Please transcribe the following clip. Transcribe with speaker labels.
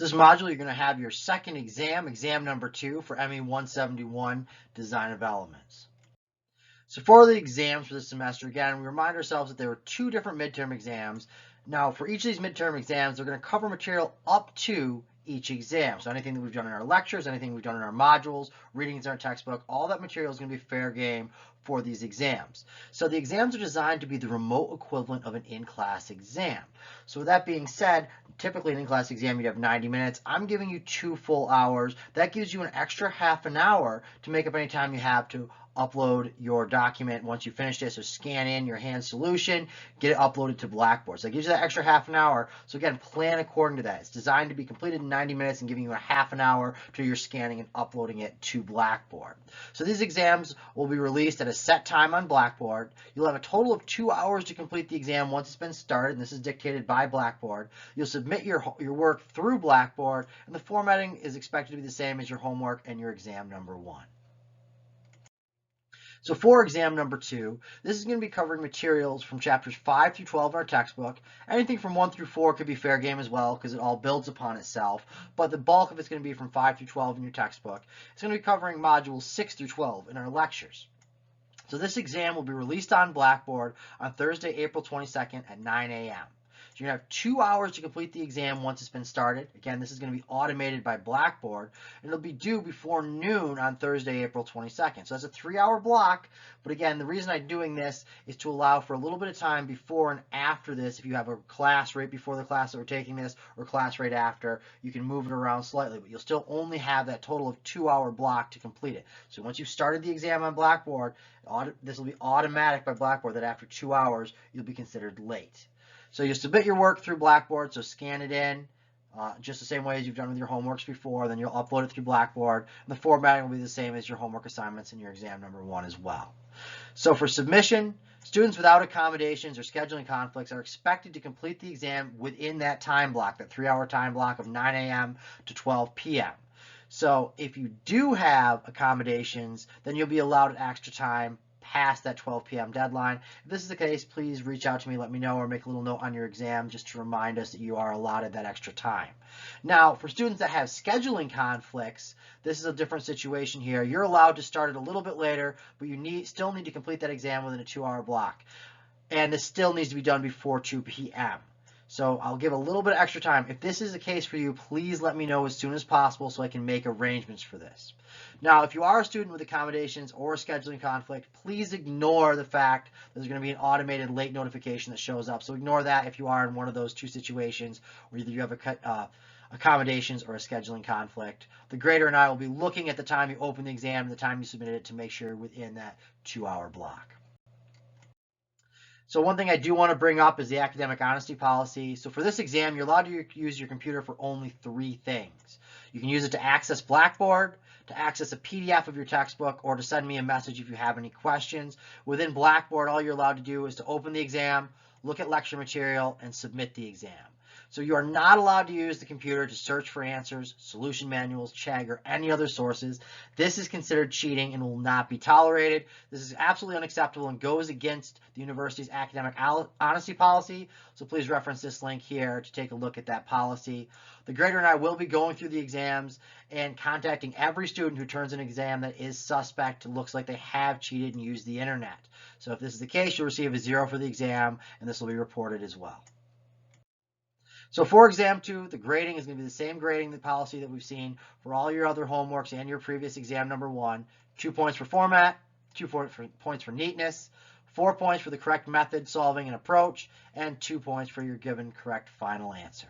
Speaker 1: So this module, you're going to have your second exam, exam number 2 for ME 171, Design of Elements. So for the exams for this semester, again, we remind ourselves that there are 2 different midterm exams. Now, for each of these midterm exams, they're going to cover material up to each exam. So anything that we've done in our lectures, anything we've done in our modules, readings in our textbook, all that material is going to be fair game for these exams. So the exams are designed to be the remote equivalent of an in-class exam. So with that being said, typically an in-class exam, you'd have 90 minutes. I'm giving you 2 full hours. That gives you an extra half an hour to make up any time you have to upload your document once you finish this. So scan in your hand solution, get it uploaded to Blackboard. So that gives you that extra half an hour. So again, plan according to that. It's designed to be completed in 90 minutes and giving you a half an hour to your scanning and uploading it to Blackboard. So these exams will be released at a set time on Blackboard. You'll have a total of 2 hours to complete the exam once it's been started, and this is dictated by Blackboard. You'll submit your work through Blackboard, and the formatting is expected to be the same as your homework and your exam number 1. So for exam number 2, this is going to be covering materials from chapters 5 through 12 in our textbook. Anything from 1 through 4 could be fair game as well because it all builds upon itself, but the bulk of it's going to be from 5 through 12 in your textbook. It's going to be covering modules 6 through 12 in our lectures. So this exam will be released on Blackboard on Thursday, April 22nd at 9 a.m. So you're going to have 2 hours to complete the exam once it's been started. Again, this is going to be automated by Blackboard, and it'll be due before noon on Thursday, April 22nd. So that's a 3-hour block, but again, the reason I'm doing this is to allow for a little bit of time before and after this. If you have a class right before the class that we're taking this, or class right after, you can move it around slightly, but you'll still only have that total of 2-hour block to complete it. So once you've started the exam on Blackboard, this will be automatic by Blackboard that after 2 hours, you'll be considered late. So you submit your work through Blackboard, so scan it in just the same way as you've done with your homeworks before, then you'll upload it through Blackboard, and the formatting will be the same as your homework assignments in your exam number 1 as well. So for submission, students without accommodations or scheduling conflicts are expected to complete the exam within that time block, that 3-hour time block of 9 a.m. to 12 p.m. So if you do have accommodations, then you'll be allowed extra time past that 12 p.m. deadline. If this is the case, please reach out to me, let me know, or make a little note on your exam just to remind us that you are allotted that extra time. Now, for students that have scheduling conflicts, this is a different situation here. You're allowed to start it a little bit later, but you still need to complete that exam within a 2-hour block. And this still needs to be done before 2 p.m. So I'll give a little bit of extra time. If this is the case for you, please let me know as soon as possible so I can make arrangements for this. Now, if you are a student with accommodations or a scheduling conflict, please ignore the fact that there's going to be an automated late notification that shows up. So ignore that if you are in one of those 2 situations where either you have accommodations or a scheduling conflict. The grader and I will be looking at the time you open the exam and the time you submitted it to make sure you're within that 2-hour block. So one thing I do want to bring up is the academic honesty policy. So for this exam, you're allowed to use your computer for only 3 things. You can use it to access Blackboard, to access a PDF of your textbook, or to send me a message if you have any questions. Within Blackboard, all you're allowed to do is to open the exam, look at lecture material, and submit the exam. So you are not allowed to use the computer to search for answers, solution manuals, Chegg, or any other sources. This is considered cheating and will not be tolerated. This is absolutely unacceptable and goes against the university's academic honesty policy. So please reference this link here to take a look at that policy. The grader and I will be going through the exams and contacting every student who turns an exam that is suspect, looks like they have cheated and used the internet. So if this is the case, you'll receive a 0 for the exam, and this will be reported as well. So for exam 2, the grading is going to be the same grading policy that we've seen for all your other homeworks and your previous exam number 1. 2 points for format, 2 points for neatness, 4 points for the correct method, solving, and approach, and 2 points for your given correct final answer.